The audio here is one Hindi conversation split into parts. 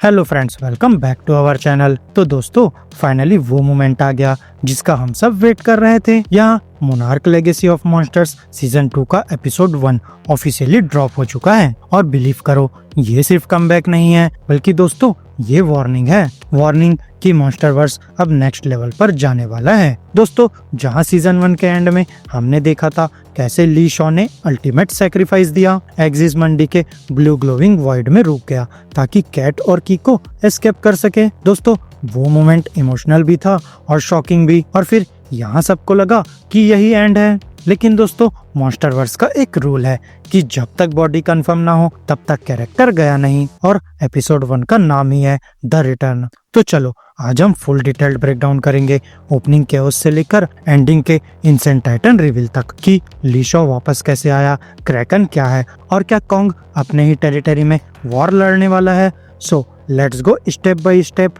Hello friends, welcome back to our channel. तो दोस्तों, फाइनली वो मोमेंट आ गया जिसका हम सब वेट कर रहे थे। यहाँ monarch legacy of monsters season 2 का एपिसोड 1 ऑफिशियली ड्रॉप हो चुका है। और बिलीव करो, ये सिर्फ कमबैक नहीं है, बल्कि दोस्तों ये वार्निंग है। वार्निंग कि मॉन्स्टरवर्स अब नेक्स्ट लेवल पर जाने वाला है। दोस्तों, जहां सीजन 1 के एंड में हमने देखा था कैसे ली शॉ ने अल्टीमेट सैक्रिफाइस दिया, एक्सिस मंडी के ब्लू ग्लोविंग वॉइड में रुक गया ताकि कैट और कीको एस्केप कर सके। दोस्तों, वो मोमेंट इमोशनल भी था और शॉकिंग भी। और फिर यहाँ सबको लगा कि यही एंड है। लेकिन दोस्तों, मॉन्स्टरवर्स का एक रूल है कि जब तक बॉडी कंफर्म ना हो तब तक कैरेक्टर गया नहीं। और एपिसोड 1 का नाम ही है द रिटर्न। तो चलो आज हम फुल डिटेल्ड ब्रेकडाउन करेंगे, ओपनिंग केओस से लेकर एंडिंग के इंसेंट टाइटन रिवील तक, कि ली शॉ वापस कैसे आया, क्रैकन क्या है और क्या कॉन्ग अपने ही टेरिटरी में वॉर लड़ने वाला है। So let's go step by step.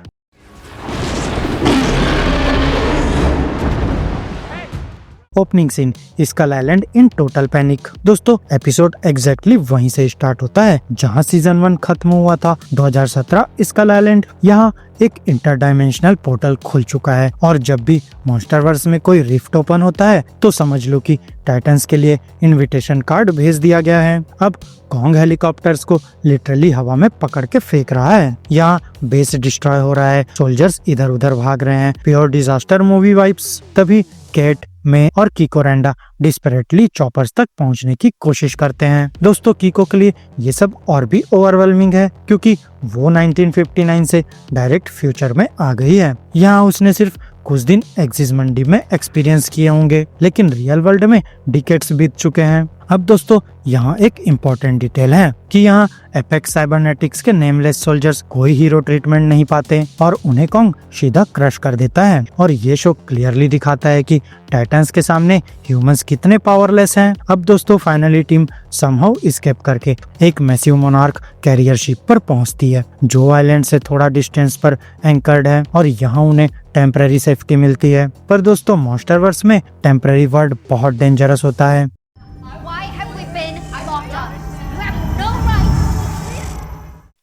Opening scene, skull island in total panic. दोस्तों, एपिसोड एग्जैक्टली वहीं से स्टार्ट होता है जहां सीजन 1 खत्म हुआ था 2017 स्कल आइलैंड। यहाँ एक इंटरडायमेंशनल पोर्टल खुल चुका है और जब भी मॉन्स्टरवर्स में कोई रिफ्ट ओपन होता है तो समझ लो कि टाइटंस के लिए इनविटेशन कार्ड भेज दिया गया है। अब कॉन्ग हेलीकॉप्टर्स को लिटरली हवा में पकड़ के फेंक रहा है। यहाँ बेस डिस्ट्रॉय हो रहा है, सोल्जर्स इधर उधर भाग रहे हैं, प्योर डिजास्टर मूवी वाइब्स। तभी कैट, में और कीको रैंडा डिस्परेटली चॉपर्स तक पहुंचने की कोशिश करते हैं। दोस्तों, कीको के लिए ये सब और भी ओवरवेलमिंग है क्योंकि वो 1959 से डायरेक्ट फ्यूचर में आ गई है। यहाँ उसने सिर्फ कुछ दिन एक्सिस मंडी में एक्सपीरियंस किए होंगे, लेकिन रियल वर्ल्ड में डिकेड्स बीत चुके हैं। अब दोस्तों, यहाँ एक इम्पोर्टेंट डिटेल है कि यहाँ एपेक्स साइबरनेटिक्स के नेमलेस सोल्जर्स कोई हीरो ट्रीटमेंट नहीं पाते और उन्हें कॉन्ग सीधा क्रश कर देता है। और ये शो क्लियरली दिखाता है कि टाइटंस के सामने ह्यूमंस कितने पावरलेस हैं। अब दोस्तों, फाइनली टीम समहाउ एस्केप करके एक मैसिव मोनार्क कैरियर शिप पर पहुंचती है जो आइलैंड से थोड़ा डिस्टेंस पर एंकर्ड है और यहाँ उन्हें टेम्पररी सेफ्टी मिलती है। पर दोस्तों, मॉन्स्टरवर्स में टेम्पररी वर्ड बहुत डेंजरस होता है।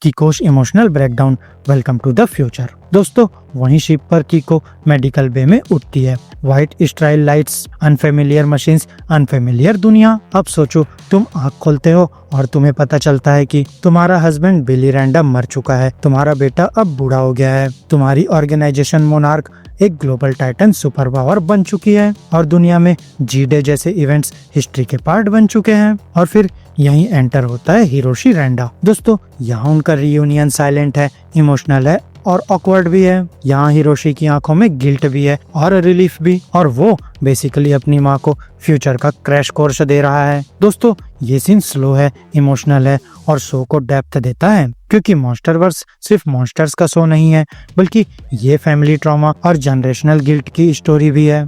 Keiko's emotional breakdown, welcome to the future. दोस्तों, वहीं शिप पर कीको मेडिकल बे में उठती है। White स्ट्राइल lights, unfamiliar machines, unfamiliar दुनिया। अब सोचो, तुम आँख खोलते हो और तुम्हें पता चलता है कि तुम्हारा हस्बैंड बिली रैंडा मर चुका है, तुम्हारा बेटा अब बूढ़ा हो गया है, तुम्हारी ऑर्गेनाइजेशन मोनार्क एक ग्लोबल टाइटन सुपर पावर बन चुकी है और दुनिया में जी-डे जैसे इवेंट्स हिस्ट्री के पार्ट बन चुके हैं। और फिर यहीं एंटर होता है हिरोशी रैंडा। दोस्तों, यहाँ उनका रियूनियन साइलेंट है, इमोशनल है और ऑकवर्ड भी है। यहाँ हिरोशी की आंखों में गिल्ट भी है और रिलीफ भी, और वो बेसिकली अपनी माँ को फ्यूचर का क्रैश कोर्स दे रहा है। दोस्तों, ये सीन स्लो है, इमोशनल है और शो को डेप्थ देता है क्योंकि मॉन्स्टरवर्स सिर्फ मॉन्स्टर्स का शो नहीं है, बल्कि ये फैमिली ट्रॉमा और जनरेशनल गिल्ट की स्टोरी भी है।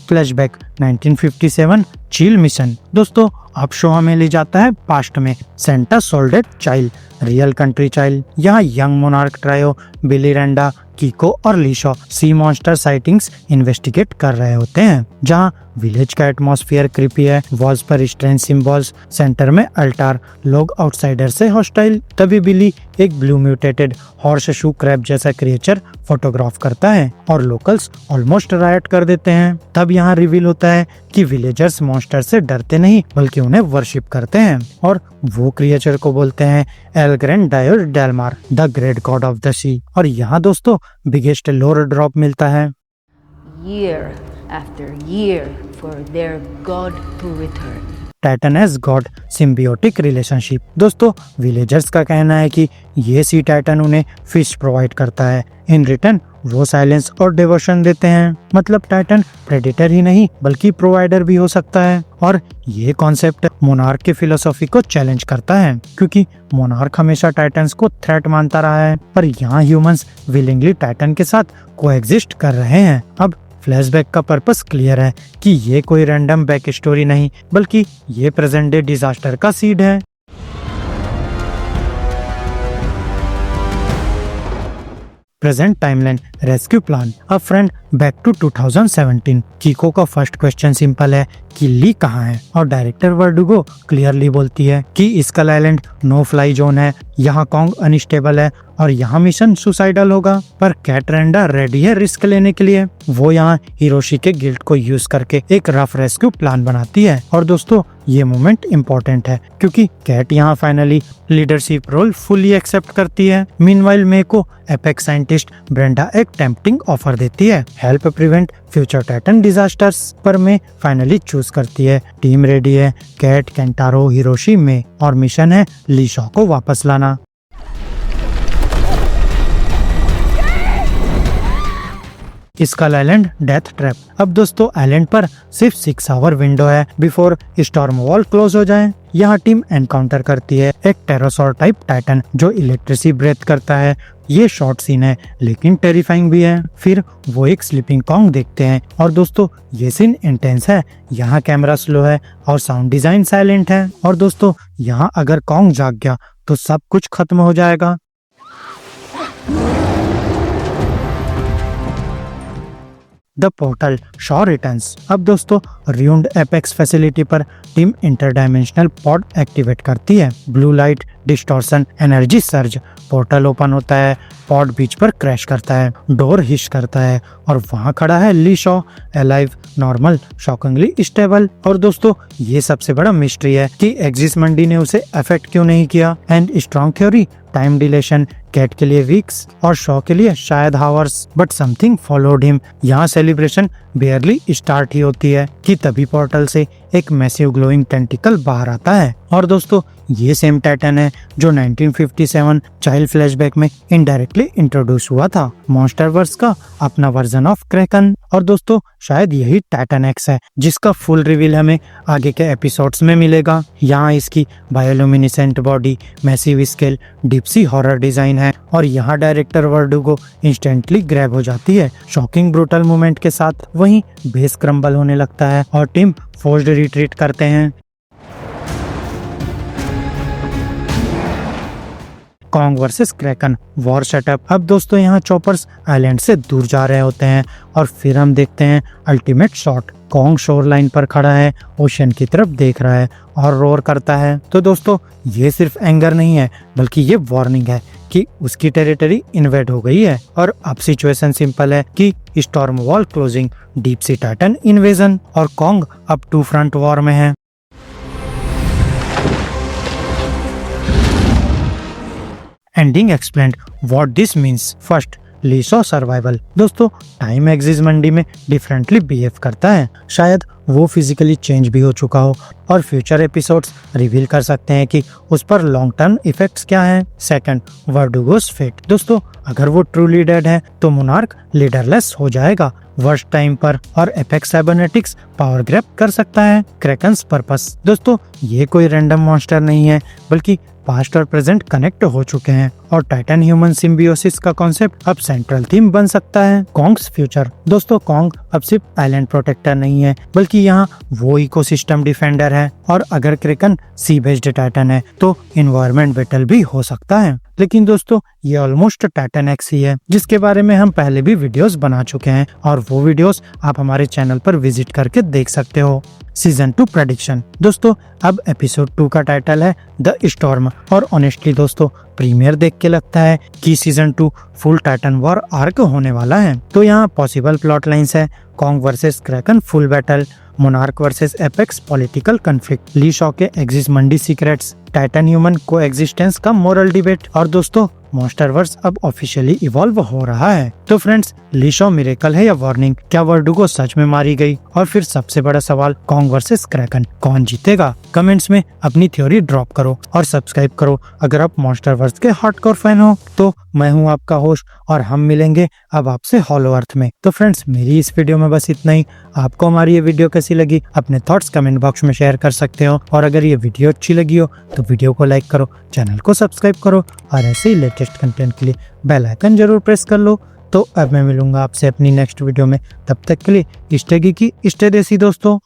फ्लैशबैक 1957 चील मिशन। दोस्तों, अब शो हमें ले जाता है पास्ट में। सेंटा सोल्डेड चाइल्ड, रियल कंट्री चाइल्ड। यहाँ young Monarch trio, Billy Randa, Keiko और Lee Shaw sea monster sightings investigate कर रहे होते हैं। जहाँ विलेज का एटमॉस्फेयर क्रीपी है, वॉल्स पर स्ट्रेंज सिंबल्स, सेंटर में अल्टार, लोग आउटसाइडर से हॉस्टाइल। तभी बिली एक blue mutated horseshoe crab जैसा क्रिएचर फोटोग्राफ करता है और लोकल्स ऑलमोस्ट रायट कर देते हैं। तब यहाँ रिवील होता है कि विलेजर्स मॉन्स्टर से डरते नहीं बल्कि उन्हें वर्शिप करते हैं और वो क्रिएचर को बोलते हैं el gran dios del mar, the great god of the sea. और यहाँ दोस्तों बिगेस्ट लोर ड्रॉप मिलता है। Year after year for their god to return. Titan as god symbiotic relationship. दोस्तों, विलेजर्स का कहना है कि ये सी टाइटन उन्हें फिश प्रोवाइड करता है, इन रिटर्न वो साइलेंस और डिवोशन देते हैं। मतलब टाइटन प्रेडेटर ही नहीं बल्कि प्रोवाइडर भी हो सकता है। और ये कॉन्सेप्ट मोनार्क की फिलोसॉफी को चैलेंज करता है क्योंकि मोनार्क हमेशा टाइटन्स को थ्रेट मानता रहा है, पर यहाँ ह्यूमंस विलिंगली टाइटन के साथ कोएग्जिस्ट कर रहे हैं। अब फ्लैशबैक का पर्पस क्लियर है कि ये कोई रैंडम बैक स्टोरी नहीं बल्कि ये प्रेजेंट डे डिजास्टर का सीड है। Present timeline, rescue plan, a friend, back to 2017। Keiko का फर्स्ट क्वेश्चन सिंपल है कि ली कहाँ है, और डायरेक्टर वर्डुगो क्लियरली बोलती है कि skull island no fly zone है, यहाँ कॉन्ग अनस्टेबल है और यहाँ मिशन सुसाइडल होगा। पर कैट रेंडा रेडी है रिस्क लेने के लिए। वो यहाँ हिरोशी के गिल्ट को यूज करके एक रफ रेस्क्यू प्लान बनाती है। और दोस्तों ये मोमेंट इम्पोर्टेंट है क्योंकि कैट यहाँ finally leadership role fully accept करती है। मीनवाइल मे को एपेक्स साइंटिस्ट ब्रेंडा एक टेम्पटिंग ऑफर देती है, help prevent future titan disasters. पर मे फाइनली चूज करती है। टीम रेडी है, कैट, केंटारो, हिरोशी, मे, और मिशन है ली शॉ को वापस लाना। Skull island death trap. अब दोस्तों आइलैंड पर सिर्फ 6 आवर विंडो है बिफोर स्टॉर्म वॉल क्लोज हो जाए। यहाँ टीम एनकाउंटर करती है एक टेरोसॉर टाइप टाइटन जो इलेक्ट्रिसिटी ब्रेथ करता है। ये शॉर्ट सीन है लेकिन टेरिफाइंग भी है। फिर वो एक स्लीपिंग कॉन्ग देखते हैं और दोस्तों ये सीन इंटेंस है। यहाँ कैमरा स्लो है और साउंड डिजाइन साइलेंट है। और दोस्तों यहाँ अगर कॉन्ग जाग गया तो सब कुछ खत्म हो जाएगा। The portal Shaw returns. अब दोस्तों रियून्ड एपेक्स फैसिलिटी पर टीम इंटरडायमेंशनल पॉड एक्टिवेट करती है। Blue light, distortion, energy surge, portal open होता है, पॉड बीच पर क्रैश करता है, डोर हिश करता है और वहाँ खड़ा है Lee Shaw, alive, normal, shockingly stable. और दोस्तों ये सबसे बड़ा मिस्ट्री है कि एग्जिसमंडी ने उसे अफेक्ट क्यों नहीं किया। And strong theory, time dilation, Cate के लिए वीक्स और शॉ के लिए शायद hours, but something followed him. यहाँ सेलिब्रेशन बेयरली स्टार्ट ही होती है कि तभी पोर्टल से एक मैसिव ग्लोइंग टेंटिकल बाहर आता है। और दोस्तों ये सेम टाइटन है जो 1957 चाइल्ड फ्लैशबैक में इनडायरेक्टली इंट्रोड्यूस हुआ था। मॉन्स्टरवर्स का अपना वर्जन ऑफ क्रैकन। और दोस्तों शायद यही टाइटन एक्स है जिसका फुल रिवील हमें आगे के एपिसोड्स में मिलेगा। यहाँ इसकी bioluminescent body, massive scale, deep sea horror design है और यहाँ डायरेक्टर वर्डुगो इंस्टेंटली ग्रैब हो जाती है शॉकिंग ब्रूटल मूवमेंट के साथ। वहीं बेस क्रम्बल होने लगता है और टीम फोर्स्ड रिट्रीट करते हैं। Kong versus Kraken war setup. अब दोस्तों यहाँ चॉपर्स आइलैंड से दूर जा रहे होते हैं और फिर हम देखते हैं ultimate shot. Kong shore line पर खड़ा है, ओशन की तरफ देख रहा है और रोर करता है। तो दोस्तों ये सिर्फ एंगर नहीं है बल्कि ये वार्निंग है कि उसकी टेरिटरी इन्वेड हो गई है। और अब सिचुएशन सिंपल है कि storm wall closing, deep sea titan invasion और कॉन्ग अब 2 फ्रंट वॉर में है। Ending explained what this means. First, Lee Shaw survival. दोस्तों टाइम एग्जिसमंडी में डिफरेंटली बिहेव करता है। शायद वो फिजिकली चेंज भी हो चुका हो और फ्यूचर एपिसोड्स रिवील कर सकते हैं कि उस पर लॉन्ग टर्म इफेक्ट्स क्या हैं। Second, Verdugos fate. दोस्तों अगर वो ट्रूली डेड है तो मोनार्क लीडरलेस हो जाएगा वर्स्ट टाइम पर और एपेक्स साइबरनेटिक्स पावर ग्रैब कर सकता है। क्रैकन्स पर्पस। दोस्तों ये कोई रैंडम मॉन्स्टर नहीं है बल्कि पास्ट और प्रेजेंट कनेक्ट हो चुके हैं और टाइटन ह्यूमन सिम्बियोसिस का कॉन्सेप्ट अब सेंट्रल थीम बन सकता है। कॉन्ग्स फ्यूचर। दोस्तों कॉन्ग अब सिर्फ आइलैंड प्रोटेक्टर नहीं है बल्कि यहाँ वो इकोसिस्टम डिफेंडर है। और अगर क्रैकन सी बेस्ड टाइटन है तो इन्वायरमेंट बैटल भी हो सकता है। लेकिन दोस्तों ये ऑलमोस्ट टाइटन एक्स ही है जिसके बारे में हम पहले भी वीडियोस बना चुके हैं और वो वीडियोस आप हमारे चैनल पर विजिट करके देख सकते हो। Season 2 prediction. दोस्तों अब एपिसोड 2 का टाइटल है द स्टॉर्म और ऑनेस्टली दोस्तों प्रीमियर देख के लगता है कि season 2 full titan war arc होने वाला है। तो यहाँ पॉसिबल प्लॉट लाइंस है Kong versus Kraken full battle, Monarch versus Apex political conflict, Lee Shaw के एग्जिसमंडी secrets, titan human coexistence का मोरल डिबेट और दोस्तों मॉन्स्टरवर्स अब ऑफिशियली इवॉल्व हो रहा है। तो फ्रेंड्स ली शॉ मिरेकल है या वार्निंग? क्या वर्डुगो सच में मारी गई? और फिर सबसे बड़ा सवाल कॉन्ग वर्सेस क्रैकन कौन जीतेगा? कमेंट्स में अपनी थ्योरी ड्रॉप करो और सब्सक्राइब करो अगर आप मॉन्स्टरवर्स के हार्डकोर फैन हो। तो मैं हूँ आपका होस्ट और हम मिलेंगे अब आपसे हॉलो अर्थ में। तो फ्रेंड्स मेरी इस वीडियो में बस इतना ही। आपको हमारी ये वीडियो कैसी लगी अपने थॉट्स कमेंट बॉक्स में शेयर कर सकते हो और अगर ये वीडियो अच्छी लगी हो तो वीडियो को लाइक करो, चैनल को सब्सक्राइब करो और ऐसे ही लेटेस्ट कंटेंट के लिए बेल आइकन जरूर प्रेस कर लो। तो अब मैं मिलूंगा आपसे अपनी नेक्स्ट वीडियो में। तब तक के लिए स्टे गीकी, स्टे देसी दोस्तों।